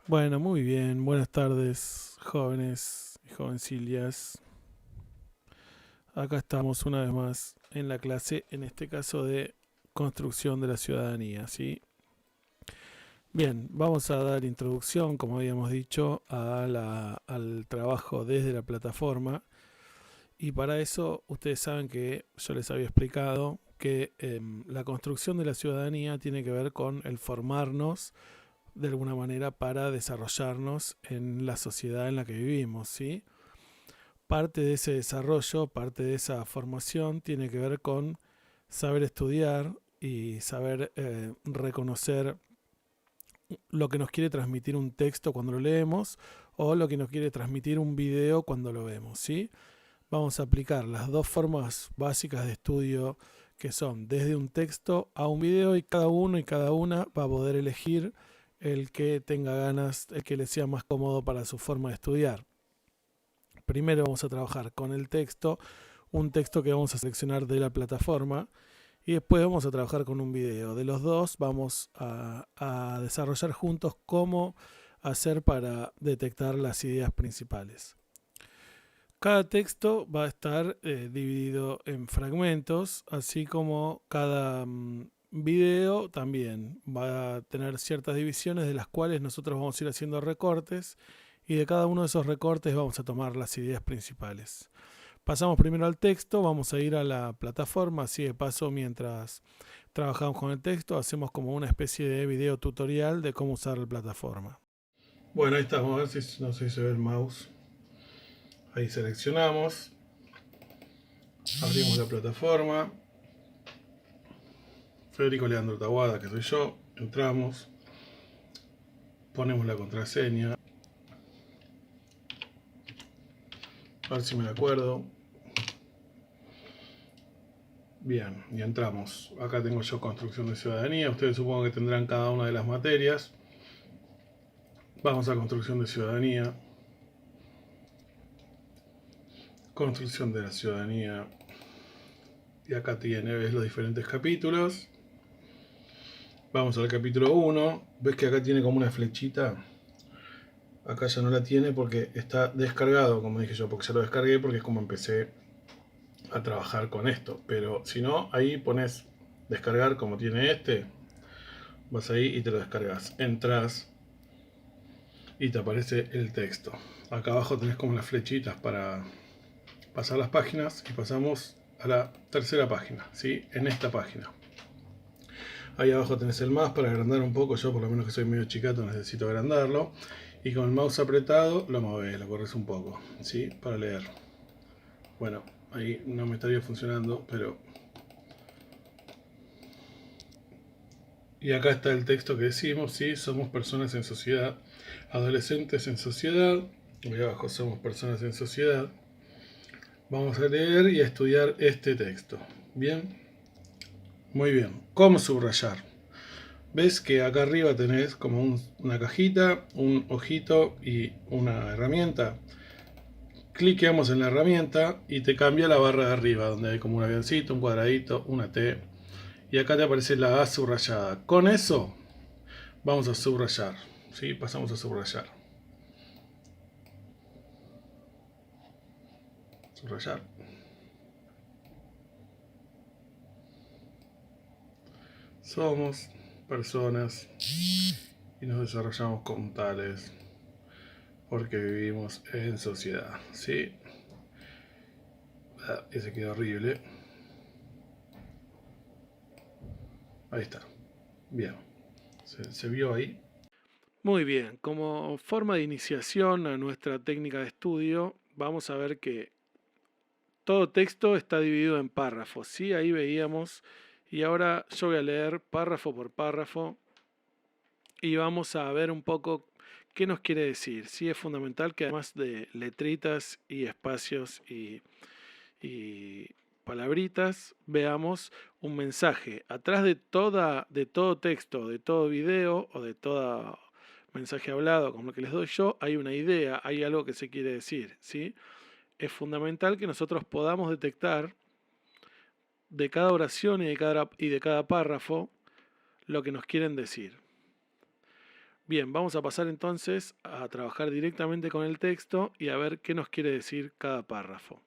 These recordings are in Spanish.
Bueno, muy bien. Buenas tardes, jóvenes y jovencillas. Acá estamos una vez más en la clase, en este caso de construcción de la ciudadanía, ¿sí? Bien, vamos a dar introducción, como habíamos dicho, al trabajo desde la plataforma. Y para eso, ustedes saben que yo les había explicado que la construcción de la ciudadanía tiene que ver con el formarnos de alguna manera para desarrollarnos en la sociedad en la que vivimos, ¿sí? Parte de ese desarrollo, parte de esa formación tiene que ver con saber estudiar y saber reconocer lo que nos quiere transmitir un texto cuando lo leemos o lo que nos quiere transmitir un video cuando lo vemos, ¿sí? Vamos a aplicar las dos formas básicas de estudio que son desde un texto a un video y cada uno y cada una va a poder elegir el que tenga ganas, el que le sea más cómodo para su forma de estudiar. Primero vamos a trabajar con el texto, un texto que vamos a seleccionar de la plataforma y después vamos a trabajar con un video. De los dos vamos a desarrollar juntos cómo hacer para detectar las ideas principales. Cada texto va a estar dividido en fragmentos, así como cada video también va a tener ciertas divisiones de las cuales nosotros vamos a ir haciendo recortes y de cada uno de esos recortes vamos a tomar las ideas principales. Pasamos primero al texto, vamos a ir a la plataforma, así de paso mientras trabajamos con el texto hacemos como una especie de video tutorial de cómo usar la plataforma. Bueno, ahí estamos, a ver si no sé si se ve el mouse. Ahí seleccionamos, abrimos la plataforma, Federico Leandro Taguada, que soy yo, entramos, ponemos la contraseña, a ver si me la acuerdo. Bien, y entramos. Acá tengo yo construcción de ciudadanía, ustedes supongo que tendrán cada una de las materias. Vamos a construcción de ciudadanía, construcción de la ciudadanía, y acá ves los diferentes capítulos. Vamos al capítulo 1, ves que acá tiene como una flechita. Acá ya no la tiene porque está descargado, como dije yo, porque ya lo descargué porque es como empecé a trabajar con esto. Pero si no, ahí pones descargar como tiene este, vas ahí y te lo descargas. Entras y te aparece el texto. Acá abajo tenés como las flechitas para pasar las páginas y pasamos a la tercera página, ¿sí? En esta página. Ahí abajo tenés el más para agrandar un poco, yo por lo menos que soy medio chicato necesito agrandarlo. Y con el mouse apretado lo mueves, lo corres un poco, ¿sí? Para leer. Bueno, ahí no me estaría funcionando, pero... Y acá está el texto que decimos, ¿sí? Somos personas en sociedad, adolescentes en sociedad. Ahí abajo somos personas en sociedad. Vamos a leer y a estudiar este texto. ¿Bien? Muy bien. ¿Cómo subrayar? Ves que acá arriba tenés como una cajita, un ojito y una herramienta. Cliqueamos en la herramienta y te cambia la barra de arriba, donde hay como un avioncito, un cuadradito, una T. Y acá te aparece la A subrayada. Con eso vamos a subrayar. ¿Sí? Pasamos a subrayar. Subrayar. Somos personas y nos desarrollamos como tales porque vivimos en sociedad. ¿Sí? Ese quedó horrible. Ahí está. Bien. ¿Se vio ahí? Muy bien. Como forma de iniciación a nuestra técnica de estudio, vamos a ver que todo texto está dividido en párrafos. ¿Sí? Ahí veíamos. Y ahora yo voy a leer párrafo por párrafo y vamos a ver un poco qué nos quiere decir. Sí, es fundamental que además de letritas y espacios y palabritas, veamos un mensaje. Atrás de todo texto, de todo video o de todo mensaje hablado, como el que les doy yo, hay una idea, hay algo que se quiere decir, ¿sí? Es fundamental que nosotros podamos detectar de cada oración y de cada párrafo lo que nos quieren decir. Bien, vamos a pasar entonces a trabajar directamente con el texto y a ver qué nos quiere decir cada párrafo.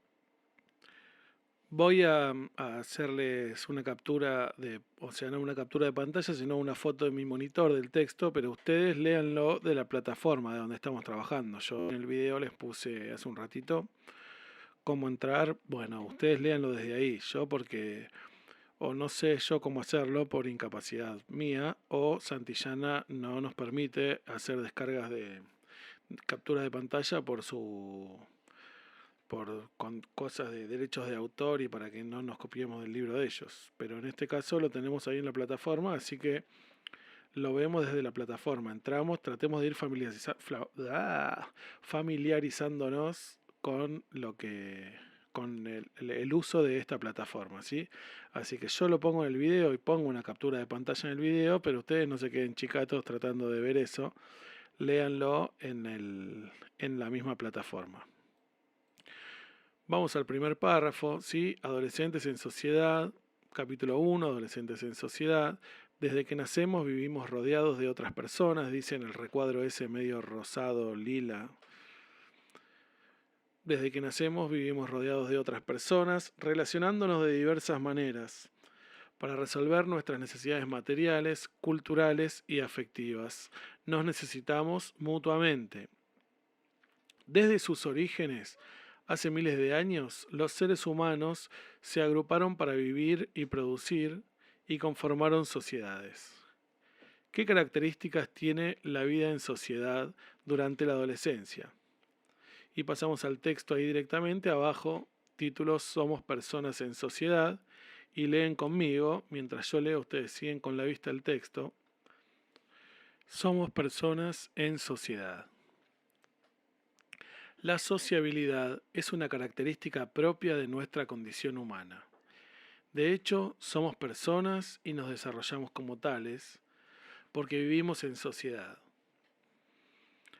Voy a hacerles una captura o sea, no una captura de pantalla, sino una foto de mi monitor del texto, pero ustedes léanlo de la plataforma de donde estamos trabajando. Yo en el video les puse hace un ratito cómo entrar. Bueno, ustedes léanlo desde ahí. Yo porque o no sé yo cómo hacerlo por incapacidad mía, o Santillana no nos permite hacer descargas de captura de pantalla con cosas de derechos de autor y para que no nos copiemos del libro de ellos. Pero en este caso lo tenemos ahí en la plataforma, así que lo vemos desde la plataforma. Entramos, tratemos de ir familiarizándonos con el uso de esta plataforma, ¿sí? Así que yo lo pongo en el video y pongo una captura de pantalla en el video, pero ustedes no se queden chicatos tratando de ver eso. Léanlo en la misma plataforma. Vamos al primer párrafo, ¿sí? Adolescentes en sociedad, capítulo 1, adolescentes en sociedad. Desde que nacemos vivimos rodeados de otras personas, dice en el recuadro ese medio rosado, lila. Desde que nacemos vivimos rodeados de otras personas, relacionándonos de diversas maneras, para resolver nuestras necesidades materiales, culturales y afectivas. Nos necesitamos mutuamente. Desde sus orígenes, hace miles de años, los seres humanos se agruparon para vivir y producir y conformaron sociedades. ¿Qué características tiene la vida en sociedad durante la adolescencia? Y pasamos al texto ahí directamente, abajo, títulos Somos personas en sociedad, y leen conmigo, mientras yo leo ustedes siguen con la vista el texto. Somos personas en sociedad. La sociabilidad es una característica propia de nuestra condición humana. De hecho, somos personas y nos desarrollamos como tales porque vivimos en sociedad.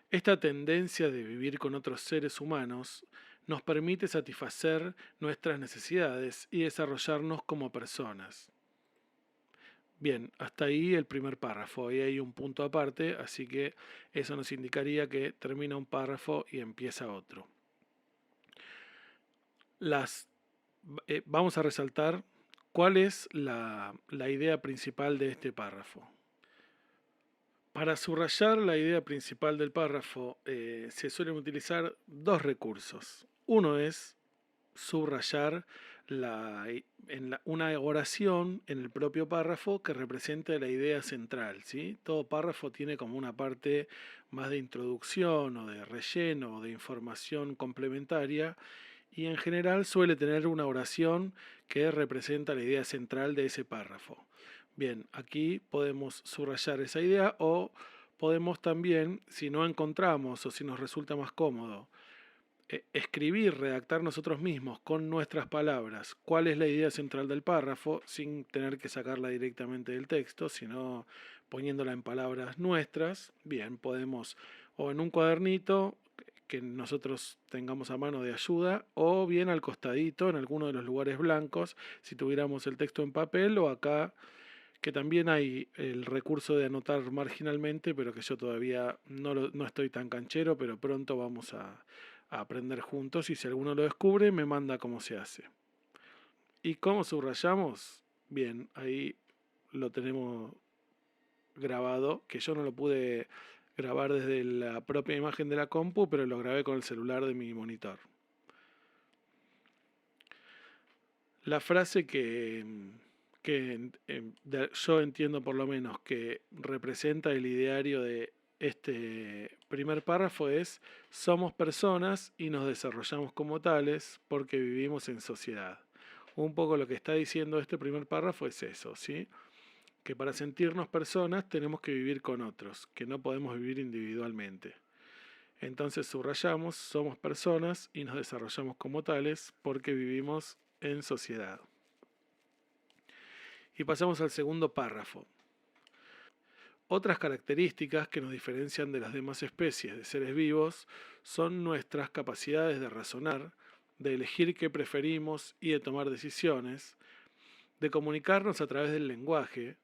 Esta tendencia de vivir con otros seres humanos nos permite satisfacer nuestras necesidades y desarrollarnos como personas. Bien, hasta ahí el primer párrafo. Ahí hay un punto aparte, así que eso nos indicaría que termina un párrafo y empieza otro. Vamos a resaltar cuál es la idea principal de este párrafo. Para subrayar la idea principal del párrafo se suelen utilizar dos recursos. Uno es subrayar una oración en el propio párrafo que represente la idea central, ¿sí? Todo párrafo tiene como una parte más de introducción o de relleno o de información complementaria y en general suele tener una oración que representa la idea central de ese párrafo. Bien, aquí podemos subrayar esa idea o podemos también, si no encontramos o si nos resulta más cómodo, escribir, redactar nosotros mismos con nuestras palabras cuál es la idea central del párrafo sin tener que sacarla directamente del texto, sino poniéndola en palabras nuestras. Bien, podemos o en un cuadernito que nosotros tengamos a mano de ayuda o bien al costadito en alguno de los lugares blancos si tuviéramos el texto en papel o acá que también hay el recurso de anotar marginalmente, pero que yo todavía no estoy tan canchero, pero pronto vamos a aprender juntos y si alguno lo descubre me manda cómo se hace. ¿Y cómo subrayamos? Bien, ahí lo tenemos grabado, que yo no lo pude grabar desde la propia imagen de la compu, pero lo grabé con el celular de mi monitor. La frase que yo entiendo por lo menos que representa el ideario de este primer párrafo es: somos personas y nos desarrollamos como tales porque vivimos en sociedad. Un poco lo que está diciendo este primer párrafo es eso, ¿sí? Que para sentirnos personas tenemos que vivir con otros, que no podemos vivir individualmente. Entonces subrayamos: somos personas y nos desarrollamos como tales porque vivimos en sociedad. Y pasamos al segundo párrafo. Otras características que nos diferencian de las demás especies de seres vivos son nuestras capacidades de razonar, de elegir qué preferimos y de tomar decisiones, de comunicarnos a través del lenguaje,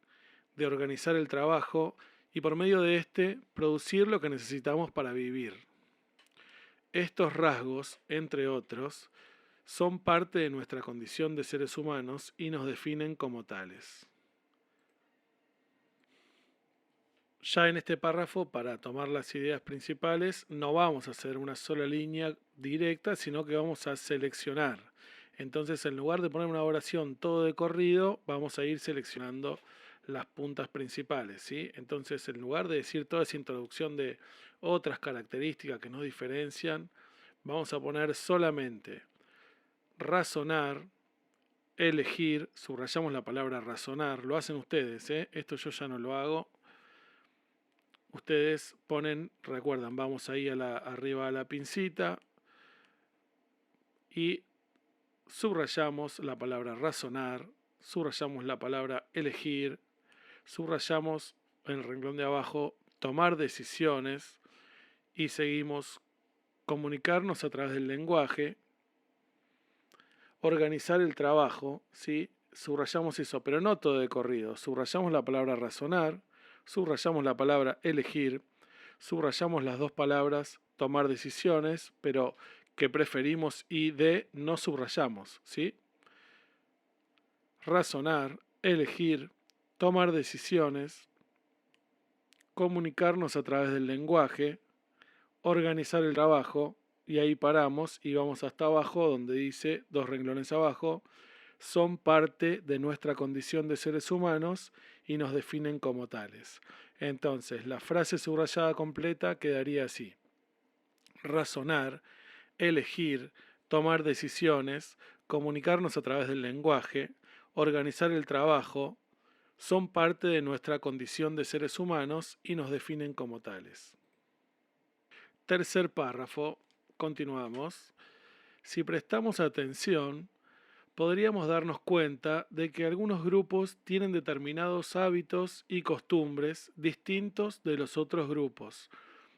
de organizar el trabajo y por medio de este producir lo que necesitamos para vivir. Estos rasgos, entre otros, son parte de nuestra condición de seres humanos y nos definen como tales. Ya en este párrafo, para tomar las ideas principales, no vamos a hacer una sola línea directa, sino que vamos a seleccionar. Entonces, en lugar de poner una oración todo de corrido, vamos a ir seleccionando las puntas principales, ¿sí? Entonces, en lugar de decir toda esa introducción de otras características que nos diferencian, vamos a poner solamente razonar, elegir, subrayamos la palabra razonar, lo hacen ustedes, ¿eh? Esto yo ya no lo hago. Ustedes ponen, recuerdan, vamos ahí arriba a la pincita y subrayamos la palabra razonar, subrayamos la palabra elegir, subrayamos en el renglón de abajo tomar decisiones y seguimos comunicarnos a través del lenguaje, organizar el trabajo, ¿sí? Subrayamos eso, pero no todo de corrido, subrayamos la palabra razonar, subrayamos la palabra elegir, subrayamos las dos palabras tomar decisiones, pero que preferimos y de no subrayamos, ¿sí? Razonar, elegir, tomar decisiones, comunicarnos a través del lenguaje, organizar el trabajo, y ahí paramos y vamos hasta abajo donde dice, dos renglones abajo, son parte de nuestra condición de seres humanos y nos definen como tales. Entonces, la frase subrayada completa quedaría así: razonar, elegir, tomar decisiones, comunicarnos a través del lenguaje, organizar el trabajo, son parte de nuestra condición de seres humanos y nos definen como tales. Tercer párrafo, continuamos. Si prestamos atención, podríamos darnos cuenta de que algunos grupos tienen determinados hábitos y costumbres distintos de los otros grupos,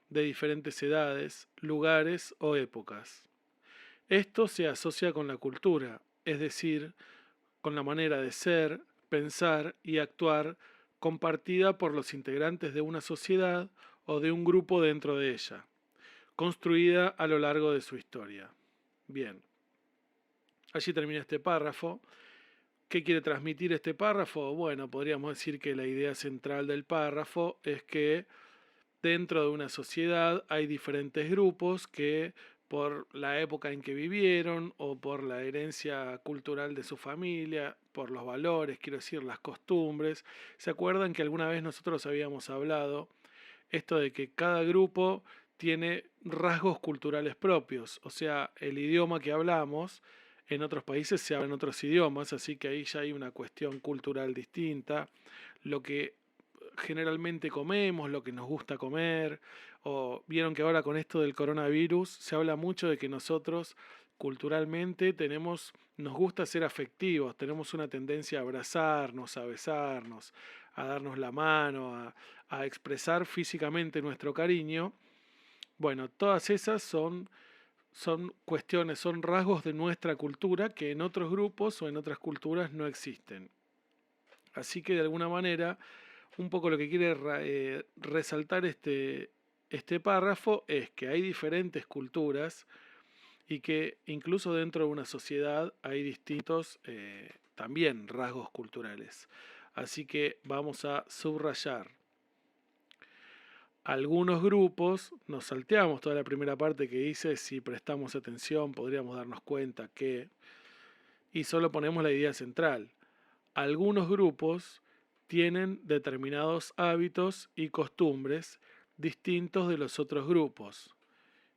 de diferentes edades, lugares o épocas. Esto se asocia con la cultura, es decir, con la manera de ser, pensar y actuar compartida por los integrantes de una sociedad o de un grupo dentro de ella, construida a lo largo de su historia. Bien, allí termina este párrafo. ¿Qué quiere transmitir este párrafo? Bueno, podríamos decir que la idea central del párrafo es que dentro de una sociedad hay diferentes grupos que por la época en que vivieron o por la herencia cultural de su familia, por los valores, quiero decir, las costumbres. ¿Se acuerdan que alguna vez nosotros habíamos hablado esto de que cada grupo tiene rasgos culturales propios? O sea, el idioma que hablamos en otros países se habla en otros idiomas, así que ahí ya hay una cuestión cultural distinta. Lo que generalmente comemos, lo que nos gusta comer, o vieron que ahora con esto del coronavirus se habla mucho de que nosotros culturalmente nos gusta ser afectivos, tenemos una tendencia a abrazarnos, a besarnos, a darnos la mano, a expresar físicamente nuestro cariño. Bueno, todas esas son cuestiones, son rasgos de nuestra cultura que en otros grupos o en otras culturas no existen. Así que de alguna manera, un poco lo que quiere resaltar este párrafo es que hay diferentes culturas y que incluso dentro de una sociedad hay distintos también rasgos culturales. Así que vamos a subrayar algunos grupos, nos salteamos toda la primera parte que dice, si prestamos atención podríamos darnos cuenta que, y solo ponemos la idea central. Algunos grupos tienen determinados hábitos y costumbres distintos de los otros grupos.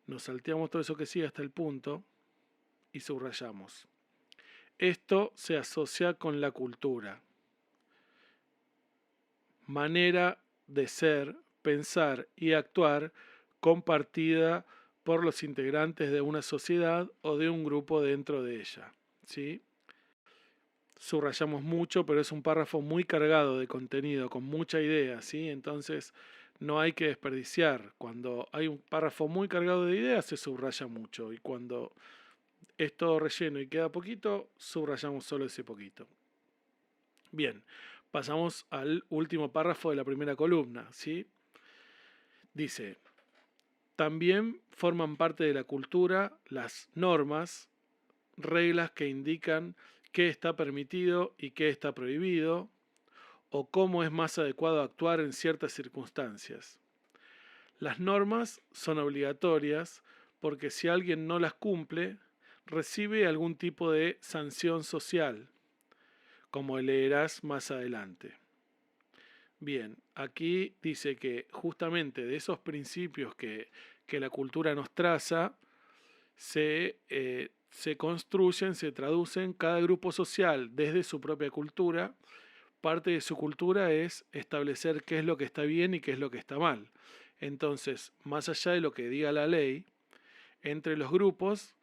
Nos salteamos todo eso que sigue hasta el punto y subrayamos. Esto se asocia con la cultura. Manera de ser, pensar y actuar compartida por los integrantes de una sociedad o de un grupo dentro de ella. ¿Sí? Subrayamos mucho, pero es un párrafo muy cargado de contenido, con mucha idea, ¿sí? Entonces no hay que desperdiciar. Cuando hay un párrafo muy cargado de ideas, se subraya mucho. Y cuando es todo relleno y queda poquito, subrayamos solo ese poquito. Bien, Pasamos al último párrafo de la primera columna, ¿sí? Dice, también forman parte de la cultura las normas, reglas que indican qué está permitido y qué está prohibido, o cómo es más adecuado actuar en ciertas circunstancias. Las normas son obligatorias porque si alguien no las cumple, recibe algún tipo de sanción social, como leerás más adelante. Bien, aquí dice que justamente de esos principios que la cultura nos traza, se construyen, se traducen cada grupo social desde su propia cultura. Parte de su cultura es establecer qué es lo que está bien y qué es lo que está mal. Entonces, más allá de lo que diga la ley, entre los grupos,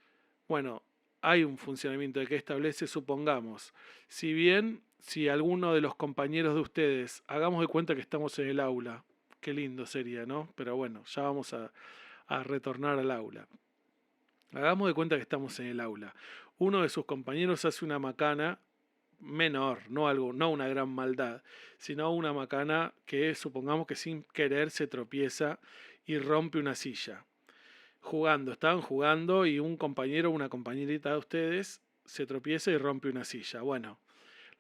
bueno, hay un funcionamiento de que establece, supongamos, si alguno de los compañeros de ustedes, hagamos de cuenta que estamos en el aula, qué lindo sería, ¿no? Pero bueno, ya vamos a retornar al aula. Hagamos de cuenta que estamos en el aula. Uno de sus compañeros hace una macana menor, no una gran maldad, sino una macana que supongamos que sin querer se tropieza y rompe una silla. Estaban jugando y un compañero o una compañerita de ustedes se tropieza y rompe una silla. Bueno,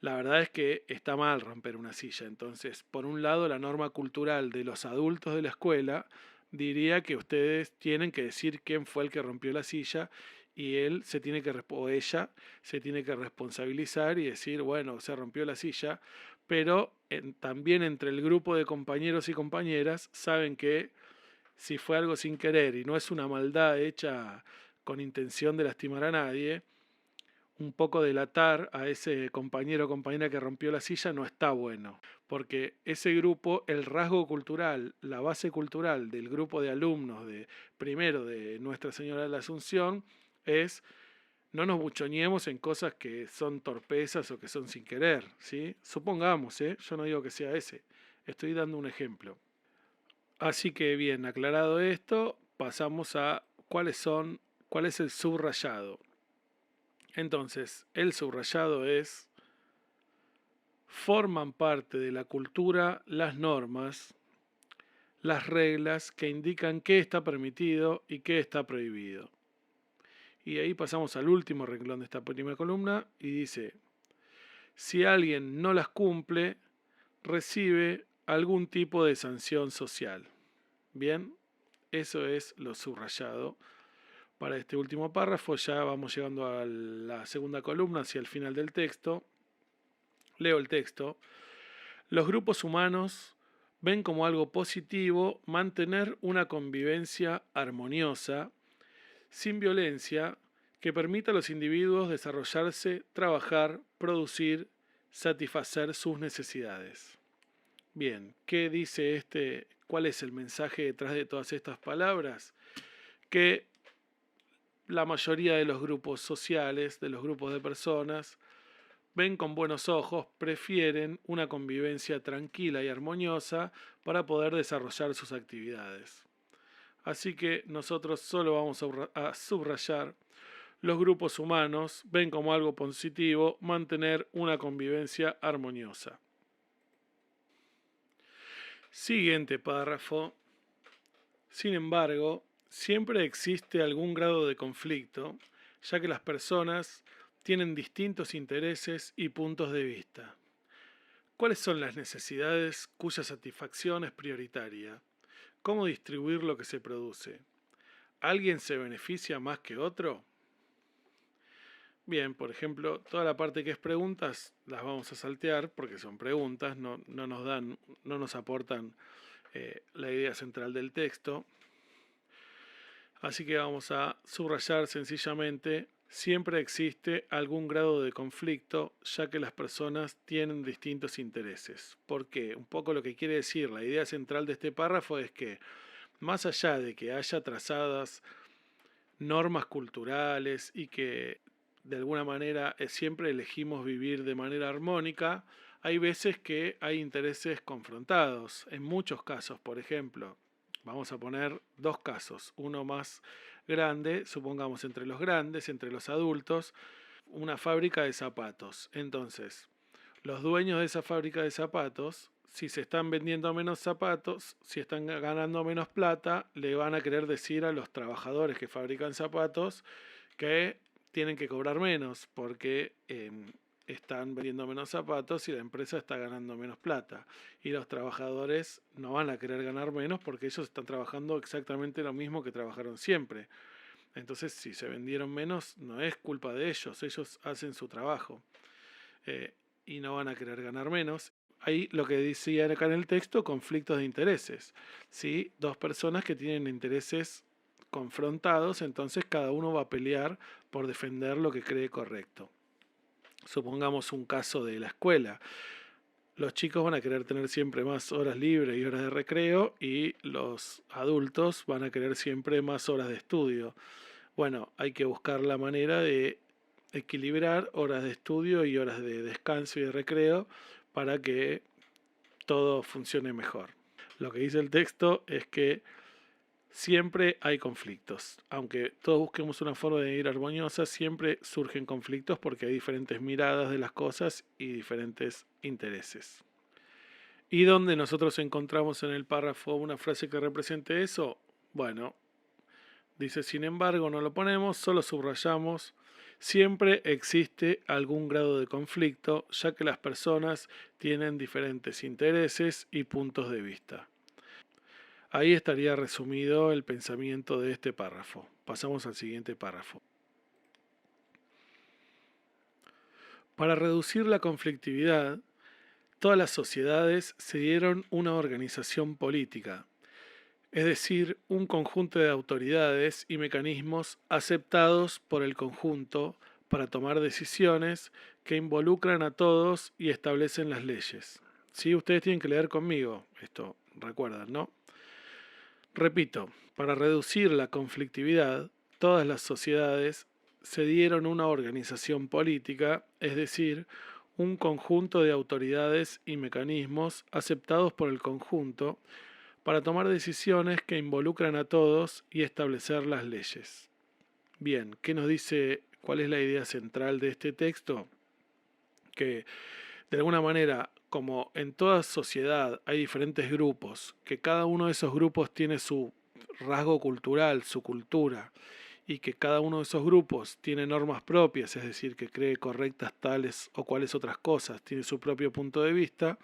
la verdad es que está mal romper una silla. Entonces, por un lado, la norma cultural de los adultos de la escuela diría que ustedes tienen que decir quién fue el que rompió la silla y él se tiene que o ella se tiene que responsabilizar y decir, bueno, se rompió la silla, pero también entre el grupo de compañeros y compañeras saben que si fue algo sin querer y no es una maldad hecha con intención de lastimar a nadie, un poco delatar a ese compañero o compañera que rompió la silla no está bueno, porque ese grupo, el rasgo cultural, la base cultural del grupo de alumnos de primero de Nuestra Señora de la Asunción es no nos buchoñemos en cosas que son torpezas o que son sin querer, ¿sí? Supongamos, yo no digo que sea ese, estoy dando un ejemplo. Así que bien, aclarado esto, pasamos a cuál es el subrayado. Entonces, el subrayado es, forman parte de la cultura las normas, las reglas que indican qué está permitido y qué está prohibido. Y ahí pasamos al último renglón de esta primera columna y dice, si alguien no las cumple, recibe algún tipo de sanción social. Bien, eso es lo subrayado. Para este último párrafo ya vamos llegando a la segunda columna, hacia el final del texto. Leo el texto. Los grupos humanos ven como algo positivo mantener una convivencia armoniosa, sin violencia, que permita a los individuos desarrollarse, trabajar, producir, satisfacer sus necesidades. Bien, ¿qué dice este? ¿Cuál es el mensaje detrás de todas estas palabras? Que la mayoría de los grupos sociales, de los grupos de personas, ven con buenos ojos, prefieren una convivencia tranquila y armoniosa para poder desarrollar sus actividades. Así que nosotros solo vamos a subrayar, los grupos humanos ven como algo positivo mantener una convivencia armoniosa. Siguiente párrafo. Sin embargo, siempre existe algún grado de conflicto, ya que las personas tienen distintos intereses y puntos de vista. ¿Cuáles son las necesidades cuya satisfacción es prioritaria? ¿Cómo distribuir lo que se produce? ¿Alguien se beneficia más que otro? Bien, por ejemplo, toda la parte que es preguntas las vamos a saltear porque son preguntas, no nos aportan la idea central del texto. Así que vamos a subrayar sencillamente, siempre existe algún grado de conflicto, ya que las personas tienen distintos intereses. ¿Por qué? Un poco lo que quiere decir la idea central de este párrafo es que, más allá de que haya trazadas normas culturales y que de alguna manera siempre elegimos vivir de manera armónica, hay veces que hay intereses confrontados. En muchos casos, por ejemplo, vamos a poner dos casos, uno más grande, supongamos entre los grandes, entre los adultos, una fábrica de zapatos. Entonces, Los dueños de esa fábrica de zapatos, si se están vendiendo menos zapatos, si están ganando menos plata, le van a querer decir a los trabajadores que fabrican zapatos que tienen que cobrar menos porque están vendiendo menos zapatos y la empresa está ganando menos plata. Y los trabajadores no van a querer ganar menos porque ellos están trabajando exactamente lo mismo que trabajaron siempre. Entonces, si se vendieron menos, no es culpa de ellos hacen su trabajo eh, y no van a querer ganar menos. Ahí lo que decía acá en el texto, conflictos de intereses. ¿Sí? Dos personas que tienen intereses confrontados, entonces cada uno va a pelear por defender lo que cree correcto. Supongamos un caso de la escuela. Los chicos van a querer tener siempre más horas libres y horas de recreo y los adultos van a querer siempre más horas de estudio. Bueno, hay que buscar la manera de equilibrar horas de estudio y horas de descanso y de recreo para que todo funcione mejor. Lo que dice el texto es que siempre hay conflictos. Aunque todos busquemos una forma de ir armoniosa, siempre surgen conflictos porque hay diferentes miradas de las cosas y diferentes intereses. ¿Y dónde nosotros encontramos en el párrafo una frase que represente eso? Bueno, dice, sin embargo, no lo ponemos, solo subrayamos. Siempre existe algún grado de conflicto, ya que las personas tienen diferentes intereses y puntos de vista. Ahí estaría resumido el pensamiento de este párrafo. Pasamos al siguiente párrafo. Para reducir la conflictividad, todas las sociedades se dieron una organización política, es decir, un conjunto de autoridades y mecanismos aceptados por el conjunto para tomar decisiones que involucran a todos y establecen las leyes. ¿Sí? Ustedes tienen que leer conmigo esto, recuerdan, ¿no? Repito, para reducir la conflictividad, todas las sociedades se dieron una organización política, es decir, un conjunto de autoridades y mecanismos aceptados por el conjunto para tomar decisiones que involucran a todos y establecer las leyes. Bien, ¿qué nos dice? ¿Cuál es la idea central de este texto? Que de alguna manera, como en toda sociedad hay diferentes grupos, que cada uno de esos grupos tiene su rasgo cultural, su cultura, y que cada uno de esos grupos tiene normas propias, es decir, que cree correctas tales o cuales otras cosas, tiene su propio punto de vista,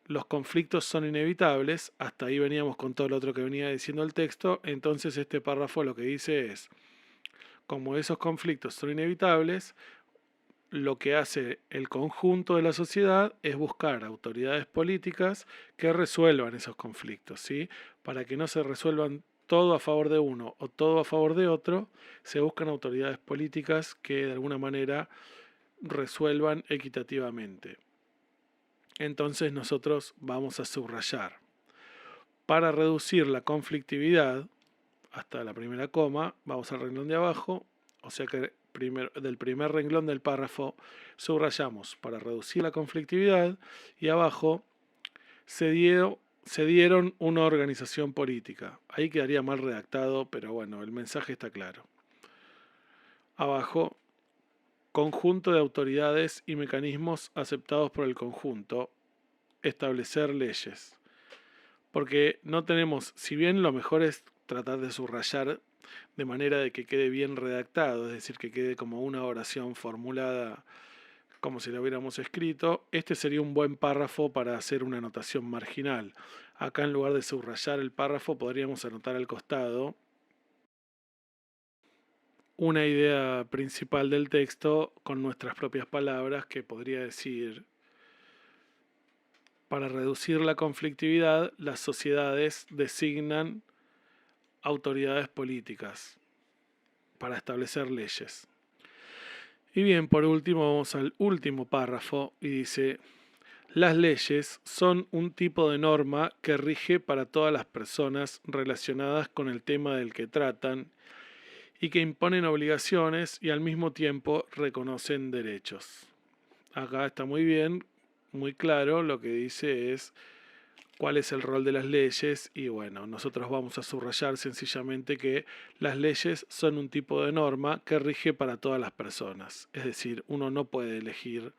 los conflictos son inevitables, hasta ahí veníamos con todo lo otro que venía diciendo el texto, entonces este párrafo lo que dice es, como esos conflictos son inevitables, lo que hace el conjunto de la sociedad es buscar autoridades políticas que resuelvan esos conflictos, ¿sí? Para que no se resuelvan todo a favor de uno o todo a favor de otro, se buscan autoridades políticas que de alguna manera resuelvan equitativamente. Entonces nosotros vamos a subrayar. Para reducir la conflictividad, hasta la primera coma, vamos al renglón de abajo, o sea que del primer renglón del párrafo subrayamos para reducir la conflictividad y abajo se dieron una organización política. Ahí quedaría mal redactado, pero bueno, el mensaje está claro. Abajo, conjunto de autoridades y mecanismos aceptados por el conjunto, establecer leyes. Porque no tenemos, si bien lo mejor es tratar de subrayar de manera de que quede bien redactado, es decir, que quede como una oración formulada como si la hubiéramos escrito, este sería un buen párrafo para hacer una anotación marginal. Acá en lugar de subrayar el párrafo podríamos anotar al costado una idea principal del texto con nuestras propias palabras que podría decir: para reducir la conflictividad, las sociedades designan autoridades políticas para establecer leyes. Y bien, por último vamos al último párrafo y dice: las leyes son un tipo de norma que rige para todas las personas relacionadas con el tema del que tratan y que imponen obligaciones y al mismo tiempo reconocen derechos. Acá está muy bien, muy claro, lo que dice es cuál es el rol de las leyes y bueno, nosotros vamos a subrayar sencillamente que las leyes son un tipo de norma que rige para todas las personas. Es decir, uno no puede elegir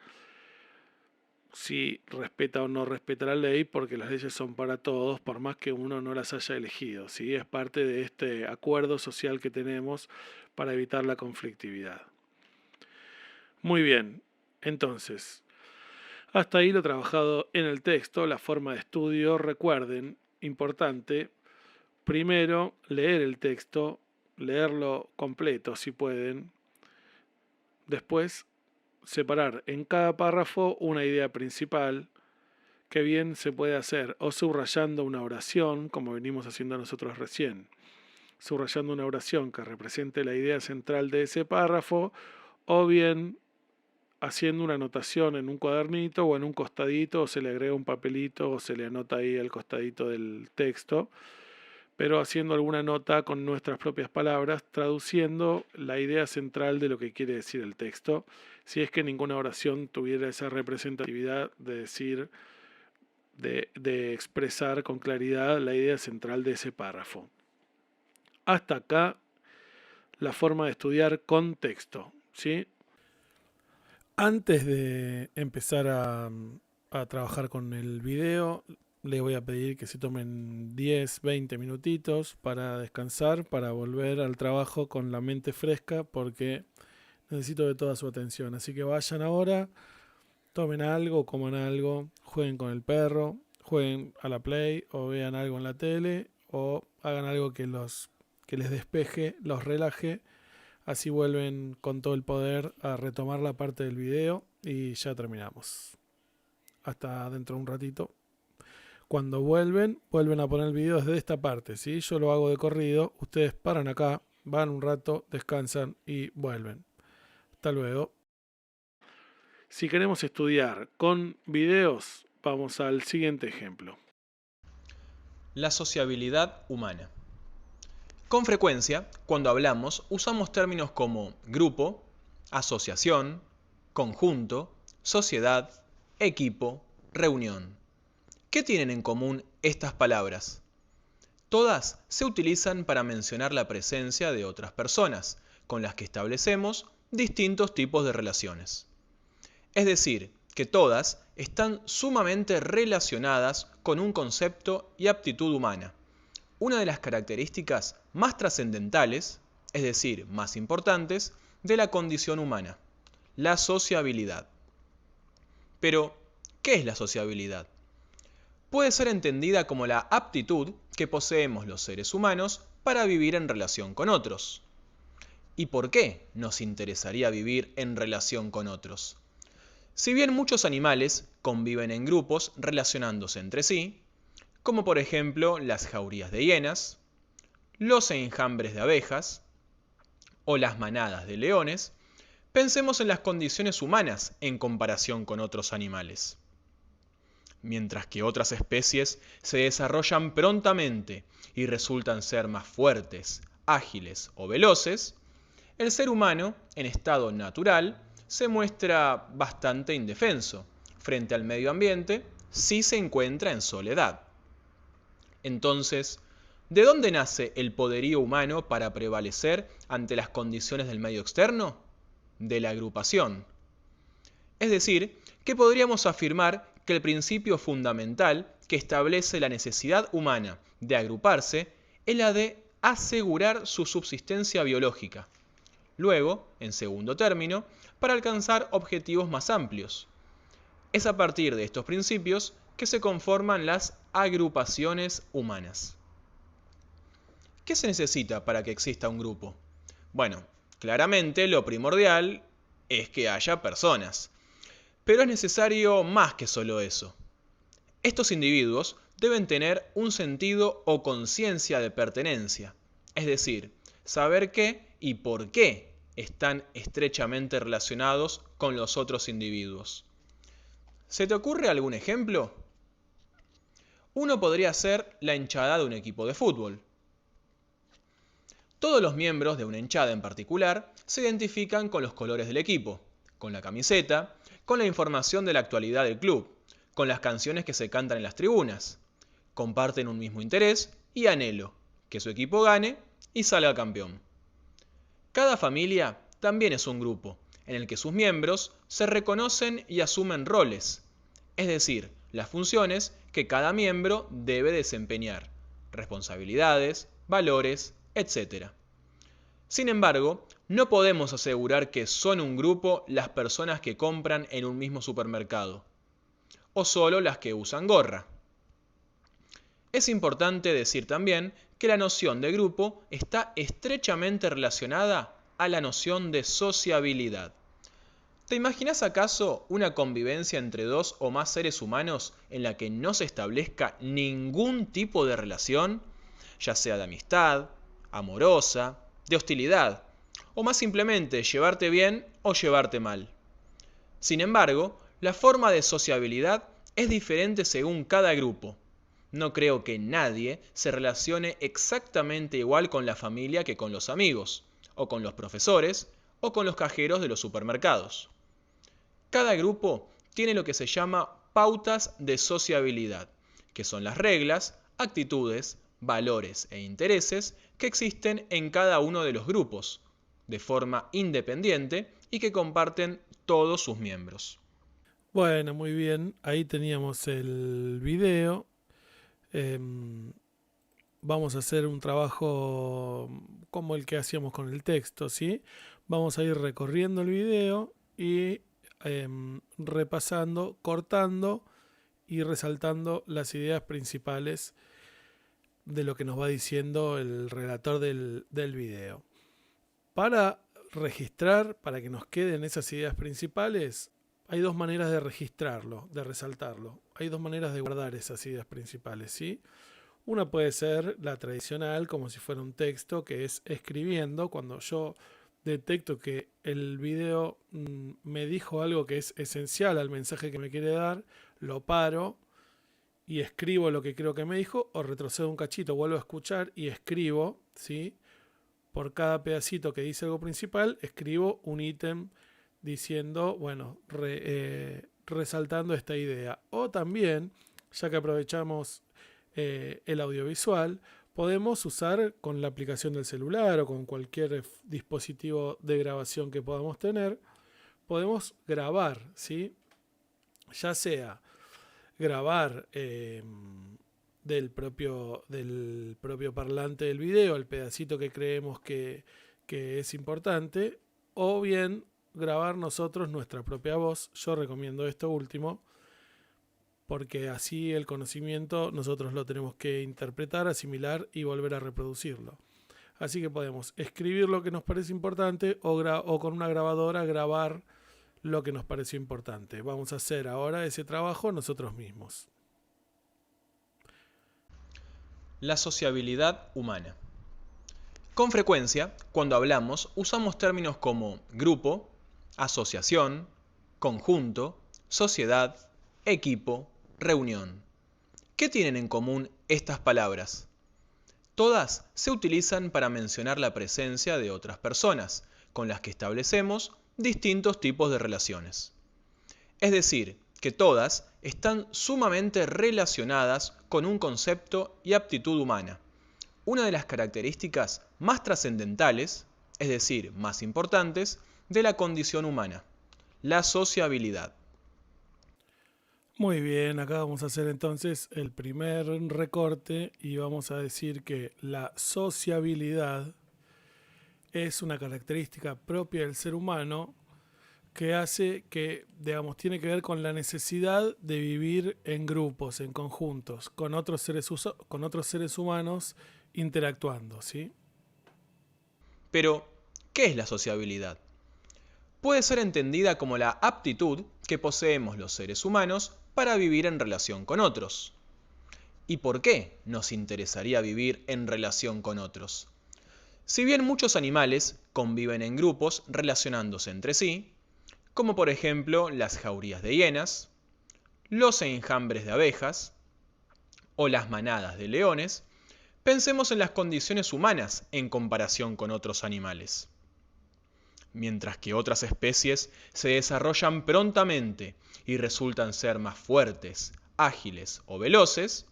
si respeta o no respeta la ley, porque las leyes son para todos, por más que uno no las haya elegido, ¿sí? Es parte de este acuerdo social que tenemos para evitar la conflictividad. Muy bien, entonces, hasta ahí lo trabajado en el texto, la forma de estudio. Recuerden, importante, primero leer el texto, leerlo completo si pueden, después separar en cada párrafo una idea principal, que bien se puede hacer o subrayando una oración, como venimos haciendo nosotros recién, subrayando una oración que represente la idea central de ese párrafo, o bien haciendo una anotación en un cuadernito o en un costadito, o se le agrega un papelito o se le anota ahí al costadito del texto, pero haciendo alguna nota con nuestras propias palabras, traduciendo la idea central de lo que quiere decir el texto, si es que ninguna oración tuviera esa representatividad de decir, de expresar con claridad la idea central de ese párrafo. Hasta acá la forma de estudiar con texto, ¿sí? Antes de empezar a trabajar con el video, les voy a pedir que se tomen 10, 20 minutitos para descansar, para volver al trabajo con la mente fresca, porque necesito de toda su atención. Así que vayan ahora, tomen algo, coman algo, jueguen con el perro, jueguen a la Play o vean algo en la tele o hagan algo que les despeje, los relaje. Así vuelven con todo el poder a retomar la parte del video y ya terminamos. Hasta dentro de un ratito. Cuando vuelven a poner el video desde esta parte, ¿sí? Yo lo hago de corrido, ustedes paran acá, van un rato, descansan y vuelven. Hasta luego. Si queremos estudiar con videos, vamos al siguiente ejemplo. La sociabilidad humana. Con frecuencia, cuando hablamos, usamos términos como grupo, asociación, conjunto, sociedad, equipo, reunión. ¿Qué tienen en común estas palabras? Todas se utilizan para mencionar la presencia de otras personas, con las que establecemos distintos tipos de relaciones. Es decir, que todas están sumamente relacionadas con un concepto y aptitud humana. Una de las características más trascendentales, es decir, más importantes, de la condición humana, la sociabilidad. Pero, ¿qué es la sociabilidad? Puede ser entendida como la aptitud que poseemos los seres humanos para vivir en relación con otros. ¿Y por qué nos interesaría vivir en relación con otros? Si bien muchos animales conviven en grupos relacionándose entre sí, como por ejemplo las jaurías de hienas, los enjambres de abejas o las manadas de leones, pensemos en las condiciones humanas en comparación con otros animales. Mientras que otras especies se desarrollan prontamente y resultan ser más fuertes, ágiles o veloces, el ser humano, en estado natural, se muestra bastante indefenso frente al medio ambiente si se encuentra en soledad. Entonces, ¿de dónde nace el poderío humano para prevalecer ante las condiciones del medio externo? De la agrupación. Es decir, que podríamos afirmar que el principio fundamental que establece la necesidad humana de agruparse es la de asegurar su subsistencia biológica. Luego, en segundo término, para alcanzar objetivos más amplios. Es a partir de estos principios que se conforman las agrupaciones humanas. ¿Qué se necesita para que exista un grupo? Bueno, claramente lo primordial es que haya personas. Pero es necesario más que solo eso. Estos individuos deben tener un sentido o conciencia de pertenencia, es decir, saber qué y por qué están estrechamente relacionados con los otros individuos. ¿Se te ocurre algún ejemplo? Uno podría ser la hinchada de un equipo de fútbol. Todos los miembros de una hinchada en particular se identifican con los colores del equipo, con la camiseta, con la información de la actualidad del club, con las canciones que se cantan en las tribunas. Comparten un mismo interés y anhelo, que su equipo gane y salga campeón. Cada familia también es un grupo, en el que sus miembros se reconocen y asumen roles. es decir, las funciones que cada miembro debe desempeñar, responsabilidades, valores, etc. Sin embargo, no podemos asegurar que son un grupo las personas que compran en un mismo supermercado, o solo las que usan gorra. Es importante decir también que la noción de grupo está estrechamente relacionada a la noción de sociabilidad. ¿Te imaginas acaso una convivencia entre dos o más seres humanos en la que no se establezca ningún tipo de relación, ya sea de amistad, amorosa, de hostilidad, o más simplemente llevarte bien o llevarte mal? Sin embargo, la forma de sociabilidad es diferente según cada grupo. No creo que nadie se relacione exactamente igual con la familia que con los amigos, o con los profesores, o con los cajeros de los supermercados. Cada grupo tiene lo que se llama pautas de sociabilidad, que son las reglas, actitudes, valores e intereses que existen en cada uno de los grupos, de forma independiente y que comparten todos sus miembros. Bueno, muy bien. Ahí teníamos el video. Vamos a hacer un trabajo como el que hacíamos con el texto, ¿sí? Vamos a ir recorriendo el video y repasando, cortando y resaltando las ideas principales de lo que nos va diciendo el relator del video. Para registrar, para que nos queden esas ideas principales, hay dos maneras de registrarlo, de resaltarlo. Hay dos maneras de guardar esas ideas principales, ¿sí? Una puede ser la tradicional, como si fuera un texto, que es escribiendo. Cuando yo detecto que el video me dijo algo que es esencial al mensaje que me quiere dar, lo paro y escribo lo que creo que me dijo, o retrocedo un cachito, vuelvo a escuchar y escribo, ¿sí? Por cada pedacito que dice algo principal, escribo un ítem diciendo, bueno, resaltando esta idea. O también, ya que aprovechamos el audiovisual, podemos usar con la aplicación del celular o con cualquier dispositivo de grabación que podamos tener, podemos grabar, ¿sí? Ya sea grabar del propio parlante del video el pedacito que creemos que es importante, o bien grabar nosotros nuestra propia voz. Yo recomiendo esto último, porque así el conocimiento nosotros lo tenemos que interpretar, asimilar y volver a reproducirlo. Así que podemos escribir lo que nos parece importante o con una grabadora grabar lo que nos pareció importante. Vamos a hacer ahora ese trabajo nosotros mismos. La sociabilidad humana. Con frecuencia, cuando hablamos, usamos términos como grupo, asociación, conjunto, sociedad, equipo, reunión. ¿Qué tienen en común estas palabras? Todas se utilizan para mencionar la presencia de otras personas, con las que establecemos distintos tipos de relaciones. Es decir, que todas están sumamente relacionadas con un concepto y aptitud humana. Una de las características más trascendentales, es decir, más importantes, de la condición humana, la sociabilidad. Muy bien, acá vamos a hacer entonces el primer recorte y vamos a decir que la sociabilidad es una característica propia del ser humano que hace que, digamos, tiene que ver con la necesidad de vivir en grupos, en conjuntos, con otros seres humanos interactuando, ¿sí? Pero, ¿qué es la sociabilidad? Puede ser entendida como la aptitud que poseemos los seres humanos para vivir en relación con otros. ¿Y por qué nos interesaría vivir en relación con otros? Si bien muchos animales conviven en grupos relacionándose entre sí, como por ejemplo las jaurías de hienas, los enjambres de abejas o las manadas de leones, pensemos en las condiciones humanas en comparación con otros animales. Mientras que otras especies se desarrollan prontamente y resultan ser más fuertes, ágiles o veloces,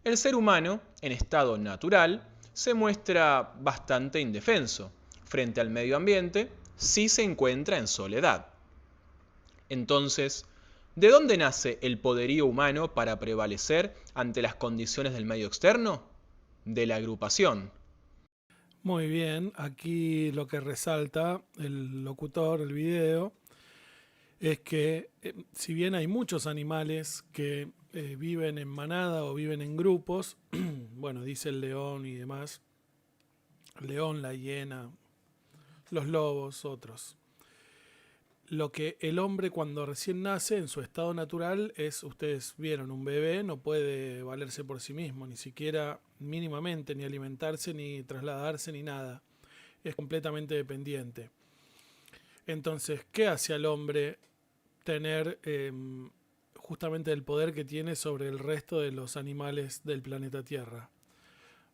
el ser humano, en estado natural, se muestra bastante indefenso frente al medio ambiente si se encuentra en soledad. Entonces, ¿De dónde nace el poderío humano para prevalecer ante las condiciones del medio externo? De la agrupación. Muy bien, aquí lo que resalta el locutor del video es que si bien hay muchos animales que viven en manada o viven en grupos, bueno, dice el león y demás, el león, la hiena, los lobos, otros. Lo que el hombre cuando recién nace en su estado natural es, ustedes vieron, un bebé no puede valerse por sí mismo, ni siquiera mínimamente, ni alimentarse, ni trasladarse, ni nada. Es completamente dependiente. Entonces, ¿qué hace al hombre tener justamente el poder que tiene sobre el resto de los animales del planeta Tierra?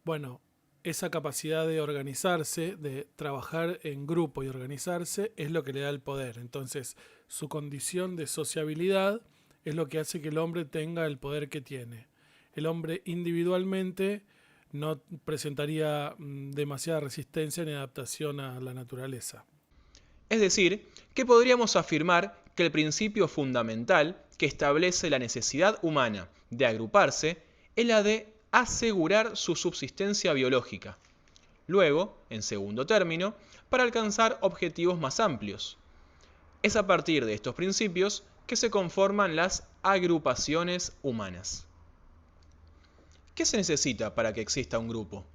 Bueno, esa capacidad de organizarse, de trabajar en grupo y organizarse, es lo que le da el poder. Entonces, su condición de sociabilidad es lo que hace que el hombre tenga el poder que tiene. El hombre individualmente no presentaría demasiada resistencia ni adaptación a la naturaleza. Es decir, que podríamos afirmar que el principio fundamental que establece la necesidad humana de agruparse es la de asegurar su subsistencia biológica. Luego, en segundo término, para alcanzar objetivos más amplios. Es a partir de estos principios que se conforman las agrupaciones humanas. ¿Qué se necesita para que exista un grupo?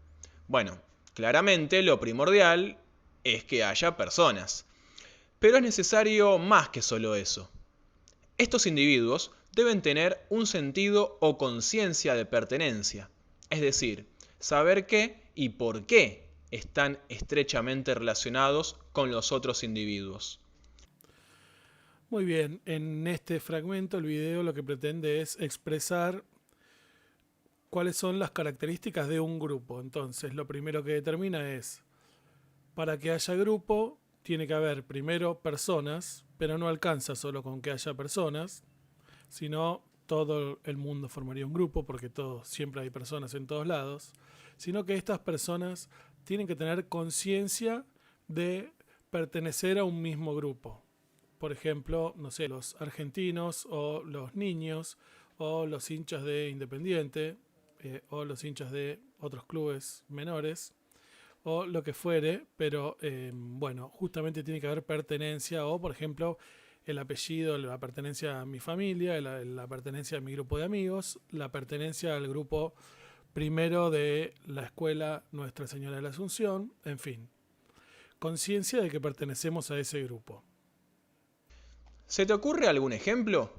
Bueno, claramente lo primordial es que haya personas. Pero es necesario más que solo eso. Estos individuos deben tener un sentido o conciencia de pertenencia, es decir, saber qué y por qué están estrechamente relacionados con los otros individuos. Muy bien, en este fragmento el video lo que pretende es expresar cuáles son las características de un grupo. Entonces, lo primero que determina es, para que haya grupo, tiene que haber primero personas, pero no alcanza solo con que haya personas, sino todo el mundo formaría un grupo, porque siempre hay personas en todos lados, sino que estas personas tienen que tener conciencia de pertenecer a un mismo grupo. Por ejemplo, no sé, los argentinos o los niños o los hinchas de Independiente o los hinchas de otros clubes menores o lo que fuere, pero bueno, justamente tiene que haber pertenencia o, por ejemplo, el apellido, la pertenencia a mi familia, la pertenencia a mi grupo de amigos, la pertenencia al grupo primero de la escuela Nuestra Señora de la Asunción, en fin, conciencia de que pertenecemos a ese grupo. ¿Se te ocurre algún ejemplo?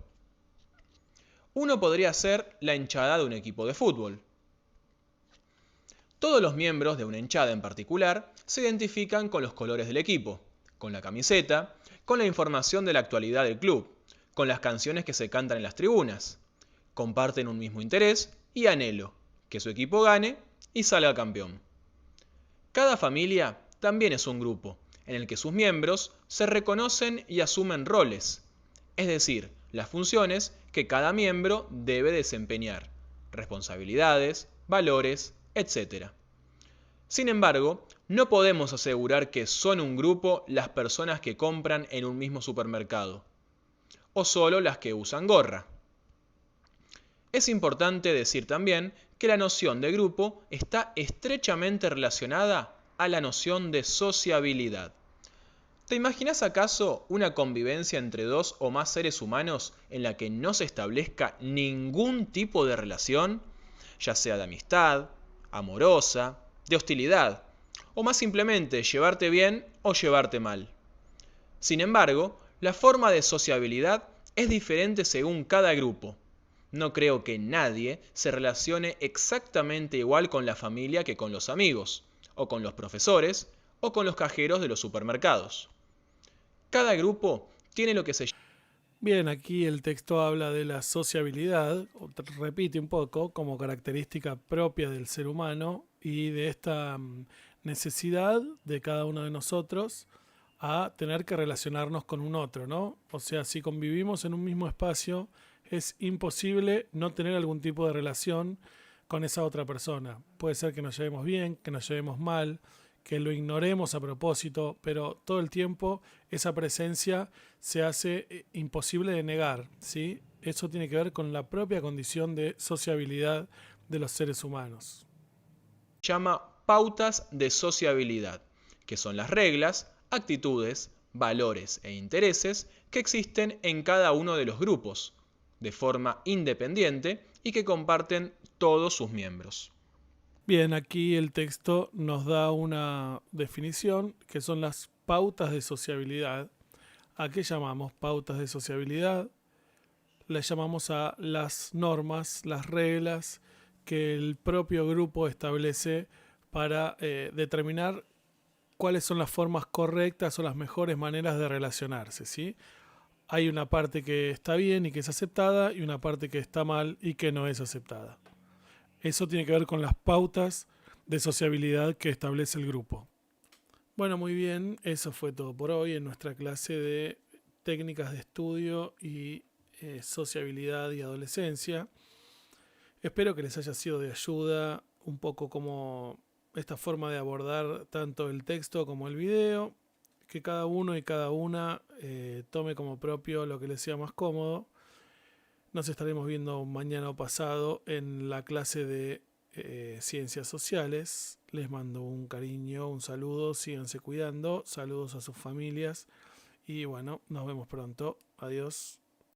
Uno podría ser la hinchada de un equipo de fútbol. Todos los miembros de una hinchada en particular se identifican con los colores del equipo, con la camiseta, con la información de la actualidad del club, con las canciones que se cantan en las tribunas. Comparten un mismo interés y anhelo, que su equipo gane y salga campeón. Cada familia también es un grupo, en el que sus miembros se reconocen y asumen roles, es decir, las funciones que cada miembro debe desempeñar, responsabilidades, valores, etc. Sin embargo, no podemos asegurar que son un grupo las personas que compran en un mismo supermercado, o solo las que usan gorra. Es importante decir también que la noción de grupo está estrechamente relacionada a la noción de sociabilidad. ¿Te imaginas acaso una convivencia entre dos o más seres humanos en la que no se establezca ningún tipo de relación, ya sea de amistad, amorosa, de hostilidad, o más simplemente llevarte bien o llevarte mal? Sin embargo, la forma de sociabilidad es diferente según cada grupo. No creo que nadie se relacione exactamente igual con la familia que con los amigos, o con los profesores, o con los cajeros de los supermercados. Cada grupo tiene lo que se llama. Bien, aquí el texto habla de la sociabilidad, repite un poco, como característica propia del ser humano y de esta necesidad de cada uno de nosotros a tener que relacionarnos con un otro, ¿no? O sea, si convivimos en un mismo espacio, es imposible no tener algún tipo de relación con esa otra persona. Puede ser que nos llevemos bien, que nos llevemos mal, que lo ignoremos a propósito, pero todo el tiempo esa presencia se hace imposible de negar, ¿sí? Eso tiene que ver con la propia condición de sociabilidad de los seres humanos. Llama pautas de sociabilidad, que son las reglas, actitudes, valores e intereses que existen en cada uno de los grupos, de forma independiente y que comparten todos sus miembros. Bien, aquí el texto nos da una definición que son las pautas de sociabilidad. ¿A qué llamamos pautas de sociabilidad? Les llamamos a las normas, las reglas que el propio grupo establece para determinar cuáles son las formas correctas o las mejores maneras de relacionarse, ¿sí? Hay una parte que está bien y que es aceptada y una parte que está mal y que no es aceptada. Eso tiene que ver con las pautas de sociabilidad que establece el grupo. Bueno, muy bien, eso fue todo por hoy en nuestra clase de técnicas de estudio y sociabilidad y adolescencia. Espero que les haya sido de ayuda un poco como esta forma de abordar tanto el texto como el video, que cada uno y cada una tome como propio lo que les sea más cómodo. Nos estaremos viendo mañana o pasado en la clase de Ciencias Sociales. Les mando un cariño, un saludo, síganse cuidando, saludos a sus familias y bueno, nos vemos pronto. Adiós.